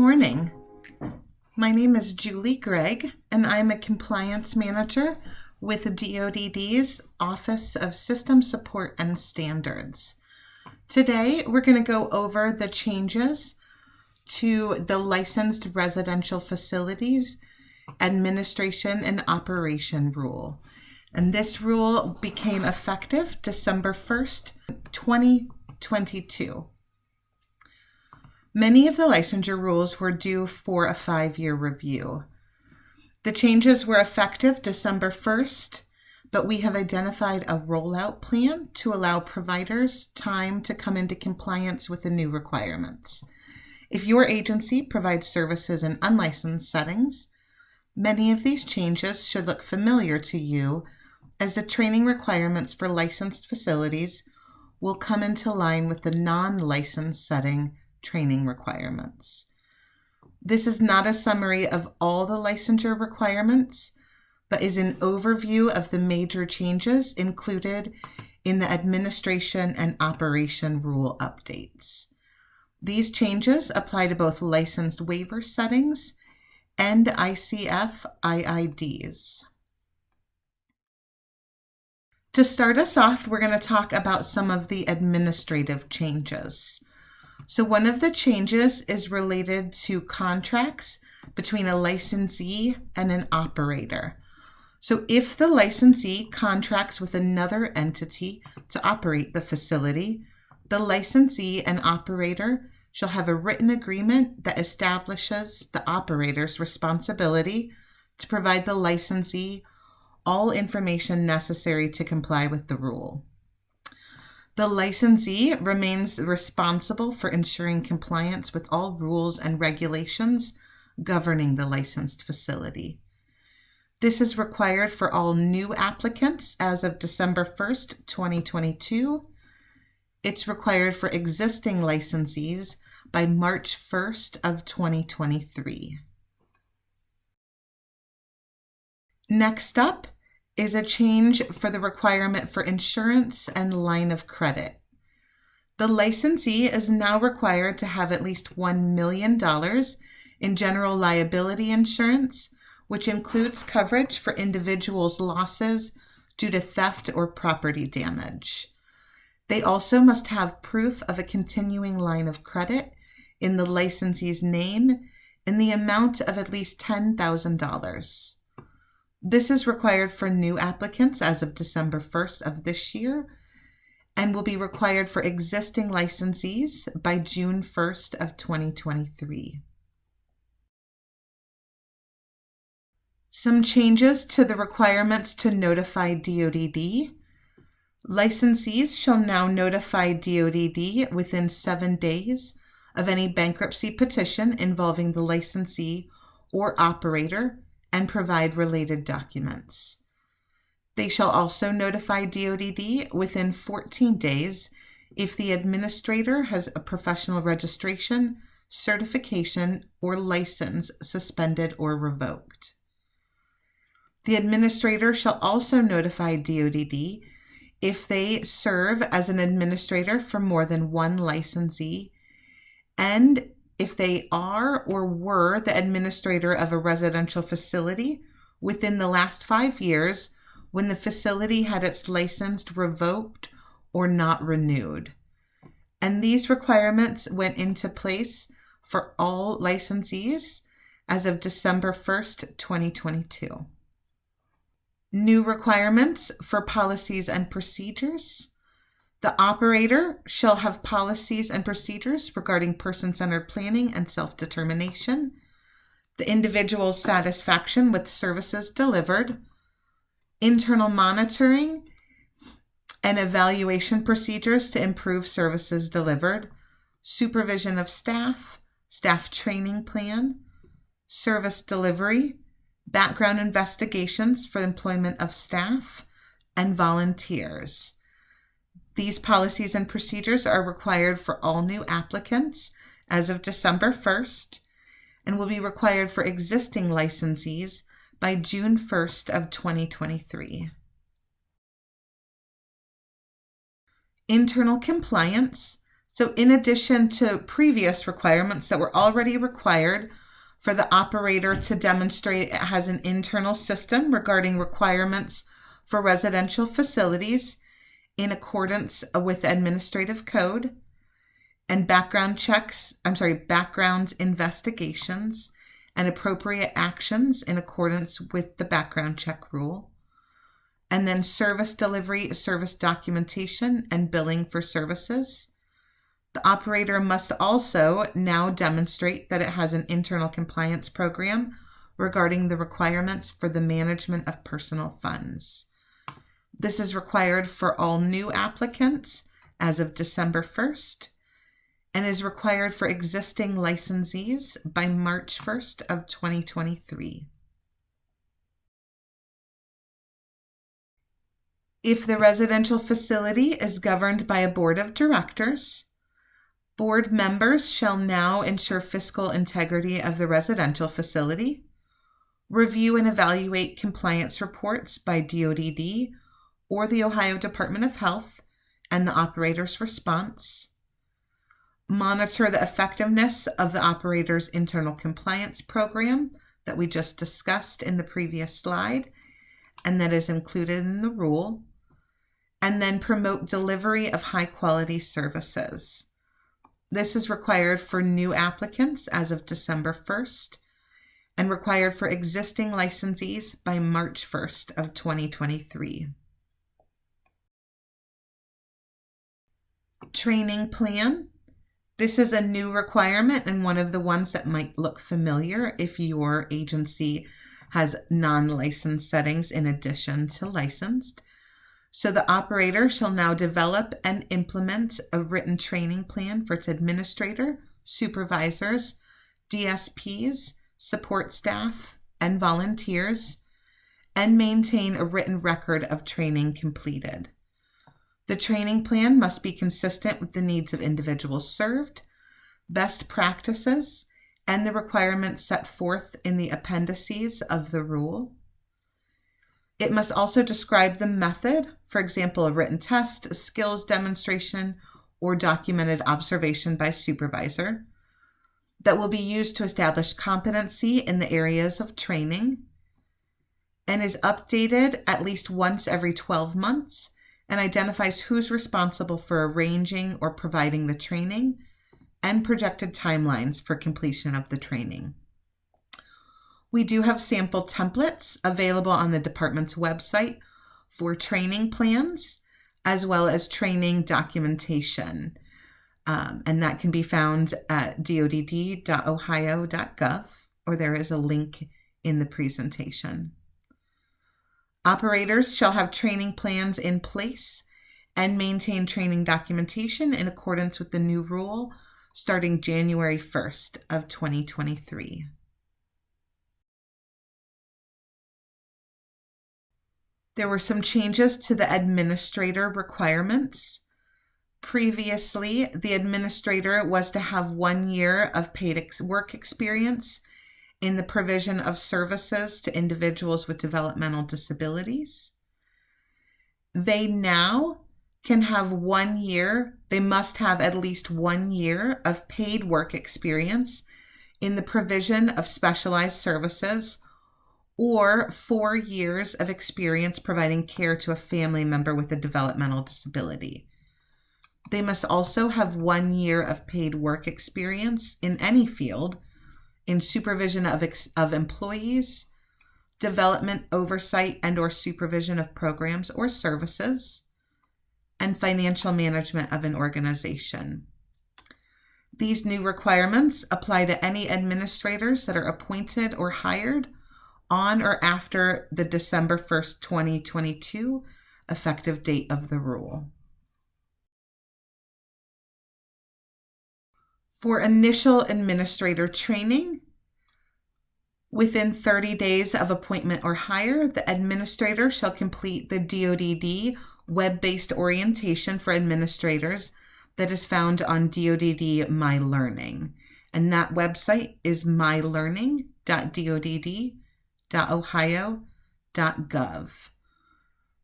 morning. My name is Julie Gregg, and I'm a compliance manager with the DODD's Office of System Support and Standards. Today, we're going to go over the changes to the Licensed Residential Facilities Administration and Operation Rule. And this rule became effective December 1st, 2022. Many of the licensure rules were due for a 5-year review. The changes were effective December 1st, but we have identified a rollout plan to allow providers time to come into compliance with the new requirements. If your agency provides services in unlicensed settings, many of these changes should look familiar to you, as the training requirements for licensed facilities will come into line with the non-licensed setting training requirements. This is not a summary of all the licensure requirements, but is an overview of the major changes included in the administration and operation rule updates. These changes apply to both licensed waiver settings and ICF IIDs. To start us off, we're going to talk about some of the administrative changes. So one of the changes is related to contracts between a licensee and an operator. So if the licensee contracts with another entity to operate the facility, the licensee and operator shall have a written agreement that establishes the operator's responsibility to provide the licensee all information necessary to comply with the rule. The licensee remains responsible for ensuring compliance with all rules and regulations governing the licensed facility. This is required for all new applicants as of December 1st, 2022. It's required for existing licensees by March 1st of 2023. Next up is a change for the requirement for insurance and line of credit. The licensee is now required to have at least $1 million in general liability insurance, which includes coverage for individuals' losses due to theft or property damage. They also must have proof of a continuing line of credit in the licensee's name in the amount of at least $10,000. This is required for new applicants as of December 1st of this year and will be required for existing licensees by June 1st of 2023. Some changes to the requirements to notify DODD. Licensees shall now notify DODD within 7 days of any bankruptcy petition involving the licensee or operator and provide related documents. They shall also notify DODD within 14 days if the administrator has a professional registration, certification, or license suspended or revoked. The administrator shall also notify DODD if they serve as an administrator for more than one licensee, and if they are or were the administrator of a residential facility within the last 5 years when the facility had its license revoked or not renewed. And these requirements went into place for all licensees as of December 1st, 2022. New requirements for policies and procedures. The operator shall have policies and procedures regarding person-centered planning and self-determination, the individual's satisfaction with services delivered, internal monitoring and evaluation procedures to improve services delivered, supervision of staff, staff training plan, service delivery, background investigations for employment of staff, and volunteers. These policies and procedures are required for all new applicants as of December 1st and will be required for existing licensees by June 1st of 2023. Internal compliance. So in addition to previous requirements that were already required for the operator to demonstrate it has an internal system regarding requirements for residential facilities in accordance with administrative code, and background investigations and appropriate actions in accordance with the background check rule, and then service delivery, service documentation, and billing for services. The operator must also now demonstrate that it has an internal compliance program regarding the requirements for the management of personal funds. This is required for all new applicants as of December 1st and is required for existing licensees by March 1st of 2023. If the residential facility is governed by a board of directors, board members shall now ensure fiscal integrity of the residential facility, review and evaluate compliance reports by DODD or the Ohio Department of Health and the operator's response, monitor the effectiveness of the operator's internal compliance program that we just discussed in the previous slide and that is included in the rule, and then promote delivery of high-quality services. This is required for new applicants as of December 1st and required for existing licensees by March 1st of 2023. Training plan. This is a new requirement and one of the ones that might look familiar if your agency has non-licensed settings in addition to licensed. So the operator shall now develop and implement a written training plan for its administrator, supervisors, DSPs, support staff, and volunteers, and maintain a written record of training completed. The training plan must be consistent with the needs of individuals served, best practices, and the requirements set forth in the appendices of the rule. It must also describe the method, for example, a written test, a skills demonstration, or documented observation by supervisor, that will be used to establish competency in the areas of training, and is updated at least once every 12 months, and identifies who's responsible for arranging or providing the training, and projected timelines for completion of the training. We do have sample templates available on the department's website for training plans, as well as training documentation. And that can be found at dodd.ohio.gov, or there is a link in the presentation. Operators shall have training plans in place and maintain training documentation in accordance with the new rule starting January 1st of 2023. There were some changes to the administrator requirements. Previously, the administrator was to have 1 year of paid work experience in the provision of services to individuals with developmental disabilities. They now can have 1 year, they must have at least 1 year of paid work experience in the provision of specialized services or 4 years of experience providing care to a family member with a developmental disability. They must also have 1 year of paid work experience in any field in supervision of employees, development, oversight, and or supervision of programs or services, and financial management of an organization. These new requirements apply to any administrators that are appointed or hired on or after the December 1st, 2022 effective date of the rule. For initial administrator training, within 30 days of appointment or hire, the administrator shall complete the DODD web-based orientation for administrators that is found on DODD My Learning. And that website is mylearning.dodd.ohio.gov.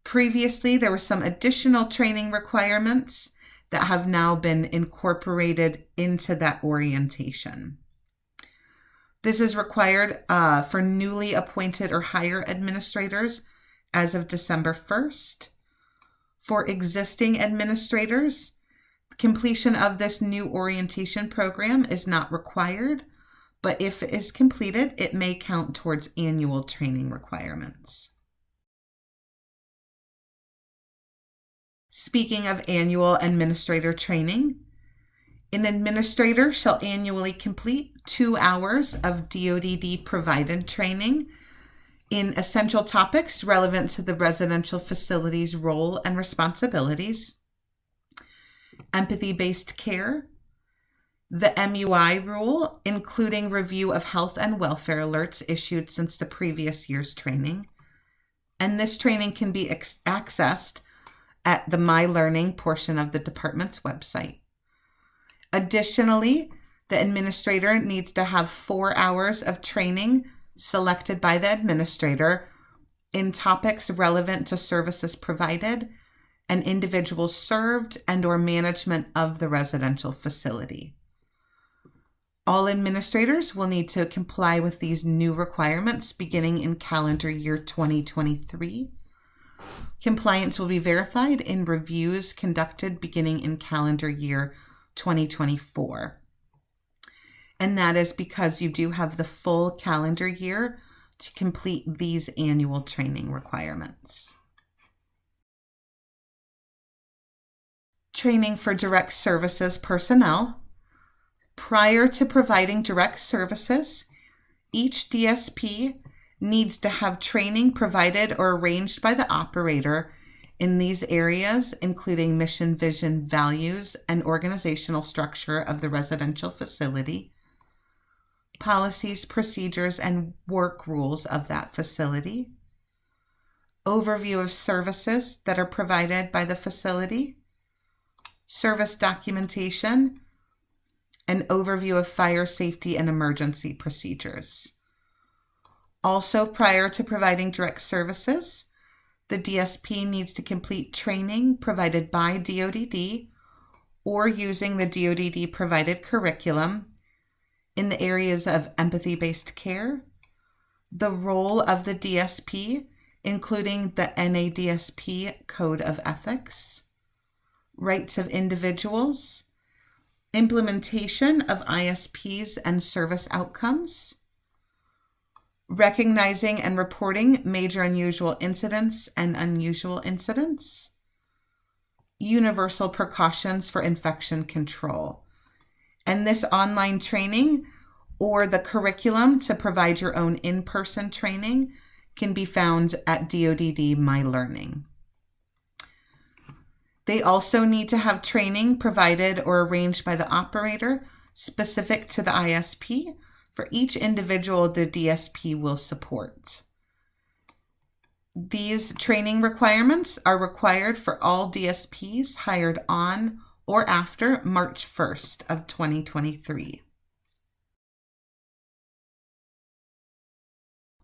Previously, there were some additional training requirements that have now been incorporated into that orientation. This is required for newly appointed or higher administrators as of December 1st. For existing administrators, completion of this new orientation program is not required, but if it is completed, it may count towards annual training requirements. Speaking of annual administrator training, an administrator shall annually complete 2 hours of DoDD provided training in essential topics relevant to the residential facility's role and responsibilities, empathy-based care, the MUI rule, including review of health and welfare alerts issued since the previous year's training, and this training can be accessed at the My Learning portion of the department's website. Additionally, the administrator needs to have 4 hours of training selected by the administrator in topics relevant to services provided and individuals served and/or management of the residential facility. All administrators will need to comply with these new requirements beginning in calendar year 2023. Compliance will be verified in reviews conducted beginning in calendar year 2024. And that is because you do have the full calendar year to complete these annual training requirements. Training for direct services personnel. Prior to providing direct services, each DSP needs to have training provided or arranged by the operator in these areas, including mission, vision, values, and organizational structure of the residential facility, policies, procedures, and work rules of that facility, overview of services that are provided by the facility, service documentation, an overview of fire safety and emergency procedures. Also, prior to providing direct services, the DSP needs to complete training provided by DoDD or using the DoDD provided curriculum in the areas of empathy-based care, the role of the DSP, including the NADSP Code of Ethics, rights of individuals, implementation of ISPs and service outcomes, recognizing and reporting major unusual incidents and unusual incidents, universal precautions for infection control. And this online training or the curriculum to provide your own in-person training can be found at DoDD My Learning. They also need to have training provided or arranged by the operator specific to the ISP for each individual the DSP will support. These training requirements are required for all DSPs hired on or after March 1st of 2023.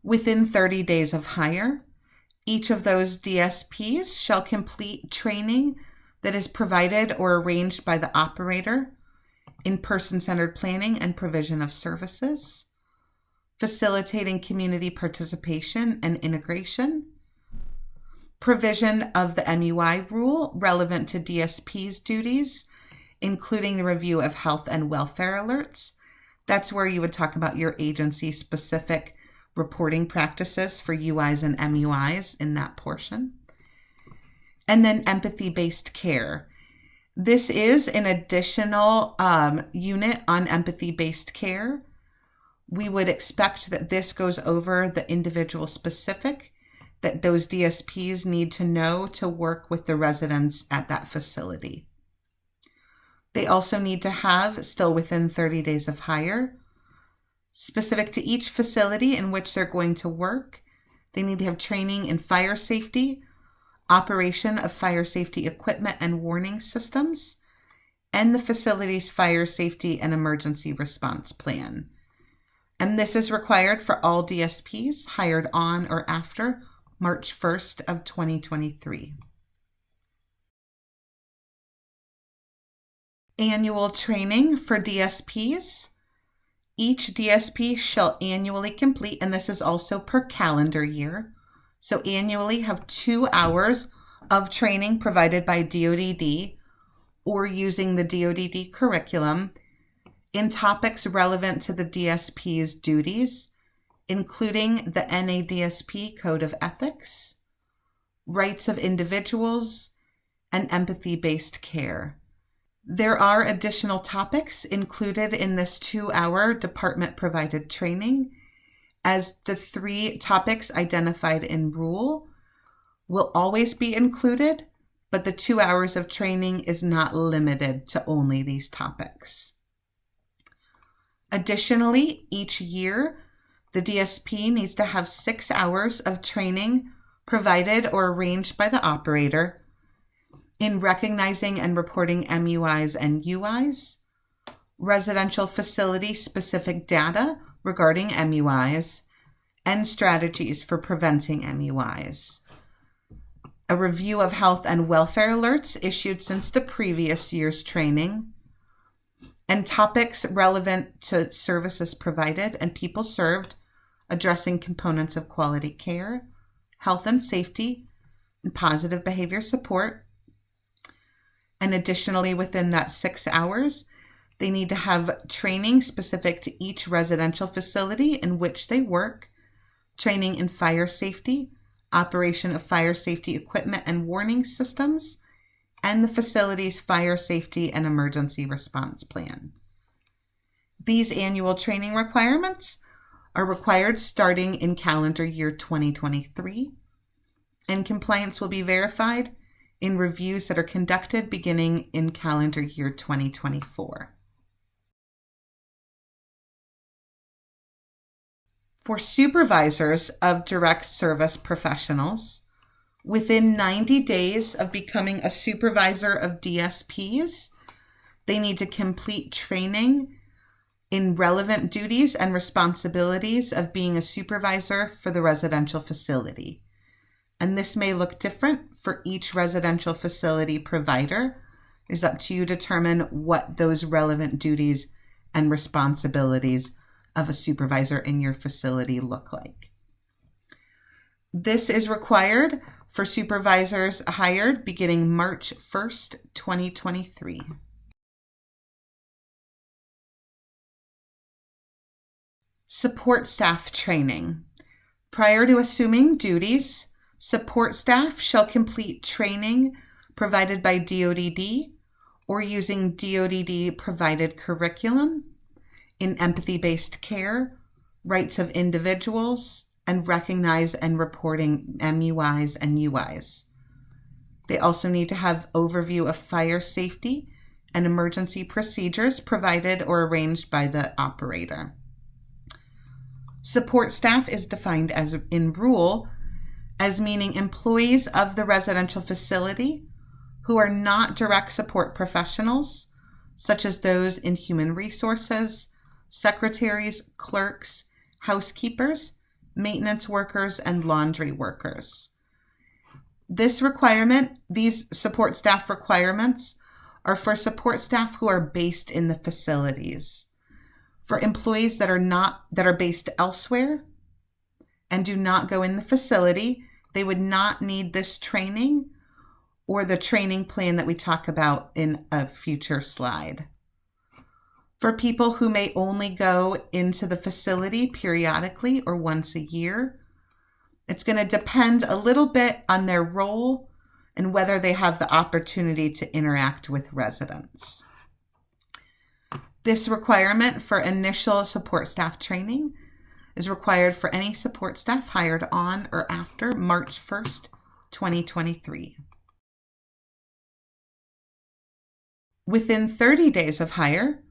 Within 30 days of hire, each of those DSPs shall complete training that is provided or arranged by the operator in person-centered planning and provision of services, facilitating community participation and integration, provision of the MUI rule relevant to DSP's duties, including the review of health and welfare alerts. That's where you would talk about your agency-specific reporting practices for UIs and MUIs in that portion. And then empathy-based care. This is an additional unit on empathy-based care. We would expect that this goes over the individual specific that those DSPs need to know to work with the residents at that facility. They also need to have, still within 30 days of hire, specific to each facility in which they're going to work, they need to have training in fire safety, operation of fire safety equipment and warning systems, and the facility's fire safety and emergency response plan. And this is required for all DSPs hired on or after March 1st of 2023. Annual training for DSPs. Each DSP shall annually complete, and this is also per calendar year, so annually have 2 hours of training provided by DoDD or using the DoDD curriculum in topics relevant to the DSP's duties, including the NADSP Code of Ethics, rights of individuals, and empathy-based care. There are additional topics included in this 2-hour department-provided training, as the 3 topics identified in rule will always be included, but the 2 hours of training is not limited to only these topics. Additionally, each year, the DSP needs to have 6 hours of training provided or arranged by the operator in recognizing and reporting MUIs and UIs, residential facility-specific data regarding MUIs, and strategies for preventing MUIs. A review of health and welfare alerts issued since the previous year's training, and topics relevant to services provided and people served, addressing components of quality care, health and safety, and positive behavior support. And additionally, within that 6 hours, they need to have training specific to each residential facility in which they work, training in fire safety, operation of fire safety equipment and warning systems, and the facility's fire safety and emergency response plan. These annual training requirements are required starting in calendar year 2023, and compliance will be verified in reviews that are conducted beginning in calendar year 2024. For supervisors of direct service professionals, within 90 days of becoming a supervisor of DSPs, they need to complete training in relevant duties and responsibilities of being a supervisor for the residential facility. And this may look different for each residential facility provider. It's up to you to determine what those relevant duties and responsibilities of a supervisor in your facility look like. This is required for supervisors hired beginning March 1st, 2023. Support staff training. Prior to assuming duties, support staff shall complete training provided by DoDD or using DoDD-provided curriculum in empathy-based care, rights of individuals, and recognize and reporting MUIs and UIs. They also need to have overview of fire safety and emergency procedures provided or arranged by the operator. Support staff is defined as in rule as meaning employees of the residential facility who are not direct support professionals, such as those in human resources, secretaries, clerks, housekeepers, maintenance workers, and laundry workers. These support staff requirements are for support staff who are based in the facilities. For employees that are based elsewhere and do not go in the facility, they would not need this training or the training plan that we talk about in a future slide. For people who may only go into the facility periodically or once a year, it's going to depend a little bit on their role and whether they have the opportunity to interact with residents. This requirement for initial support staff training is required for any support staff hired on or after March 1st, 2023. Within 30 days of hire,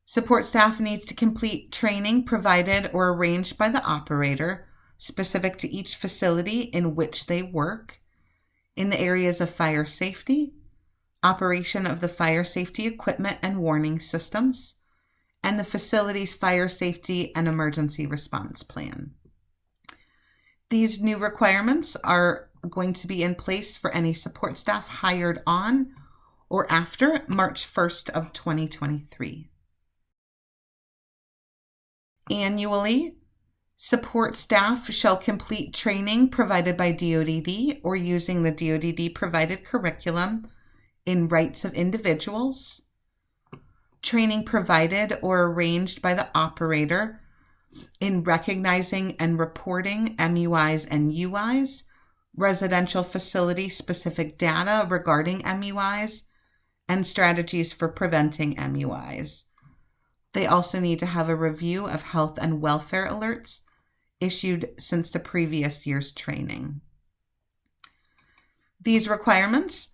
support staff needs to complete training provided or arranged by the operator specific to each facility in which they work in the areas of fire safety, operation of the fire safety equipment and warning systems, and the facility's fire safety and emergency response plan. These new requirements are going to be in place for any support staff hired on or after March 1st of 2023. Annually, support staff shall complete training provided by DoDD or using the DoDD provided curriculum in rights of individuals, training provided or arranged by the operator in recognizing and reporting MUIs and UIs, residential facility specific data regarding MUIs, and strategies for preventing MUIs. They also need to have a review of health and welfare alerts issued since the previous year's training. These requirements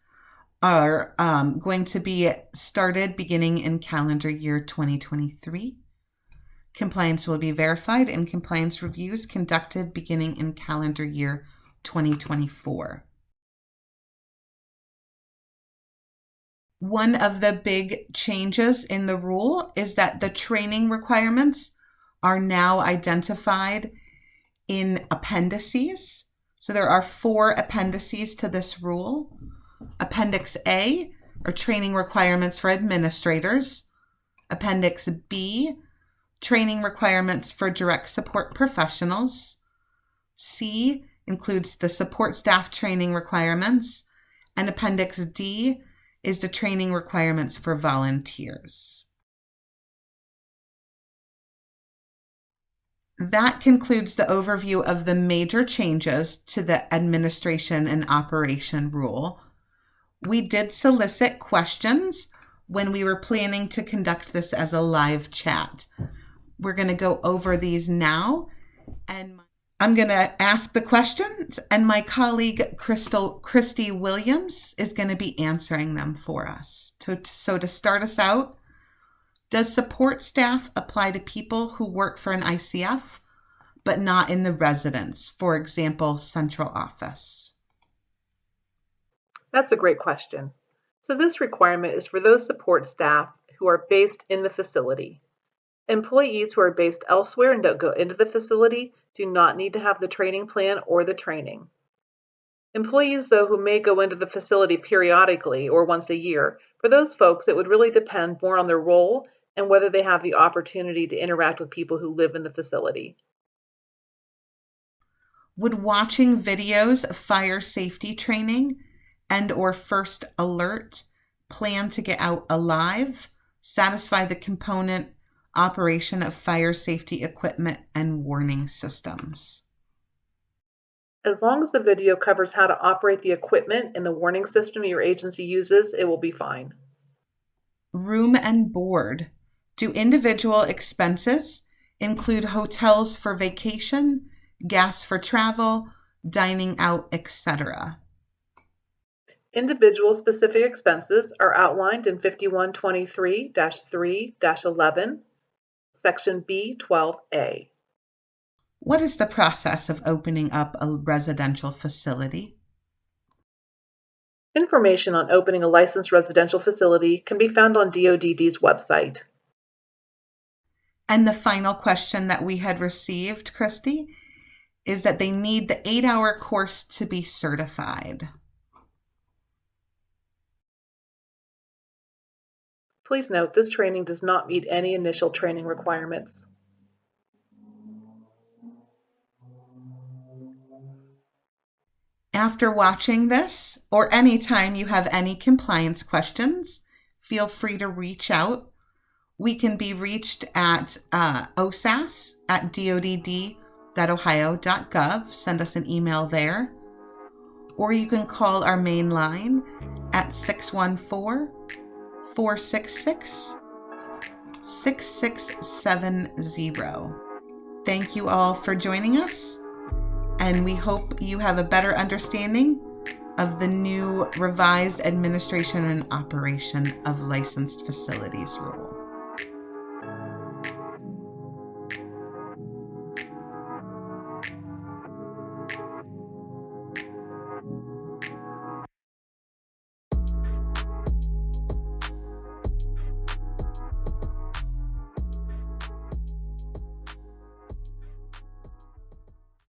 are going to be started beginning in calendar year 2023. Compliance will be verified and compliance reviews conducted beginning in calendar year 2024. One of the big changes in the rule is that the training requirements are now identified in appendices. So there are 4 appendices to this rule. Appendix A are training requirements for administrators. Appendix B, training requirements for direct support professionals. C includes the support staff training requirements. And Appendix D is the training requirements for volunteers. That concludes the overview of the major changes to the administration and operation rule. We did solicit questions when we were planning to conduct this as a live chat. We're going to go over these now, and I'm going to ask the questions, and my colleague Christy Williams is going to be answering them for us. So to start us out, does support staff apply to people who work for an ICF but not in the residence, for example, central office? That's a great question. So this requirement is for those support staff who are based in the facility. Employees who are based elsewhere and don't go into the facility do not need to have the training plan or the training. Employees, though, who may go into the facility periodically or once a year, for those folks, it would really depend more on their role and whether they have the opportunity to interact with people who live in the facility. Would watching videos of fire safety training and or first alert, plan to get out alive, satisfy the component operation of fire safety equipment and warning systems? As long as the video covers how to operate the equipment and the warning system your agency uses, it will be fine. Room and board. Do individual expenses include hotels for vacation, gas for travel, dining out, etc.? Individual specific expenses are outlined in 5123-3-11, Section B12A. What is the process of opening up a residential facility? Information on opening a licensed residential facility can be found on DoDD's website. And the final question that we had received, Christy, is that they need the 8-hour course to be certified. Please note this training does not meet any initial training requirements. After watching this, or anytime you have any compliance questions, feel free to reach out. We can be reached at osas@dodd.ohio.gov. Send us an email there. Or you can call our main line at 614-466-6670. Thank you all for joining us, and we hope you have a better understanding of the new revised administration and operation of licensed facilities rule.